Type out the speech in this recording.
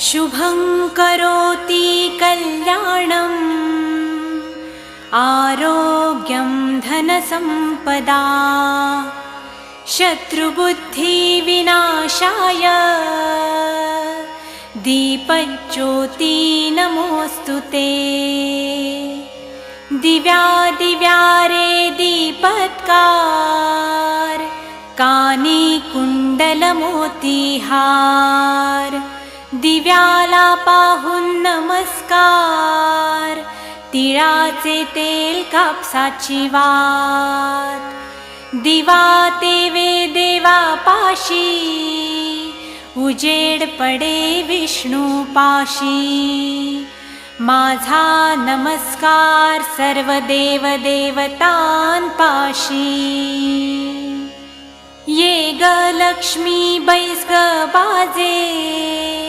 शुभं करोति कल्याणम् आरोग्यं धनसम्पदा शत्रुबुद्धिविनाशाय दीपज्योति नमोऽस्तु ते। दिव्यादिव्यारे दीपत्कार कानी कुंडलमोतीहार दिव्याला पाहून नमस्कार तिळाचे तेल कापसाची वात दिवा तेवे देवापाशी उजेड पडे विष्णू पाशी माझा नमस्कार सर्व देव देवतांपाशी ये ग लक्ष्मी बैस ग बाजे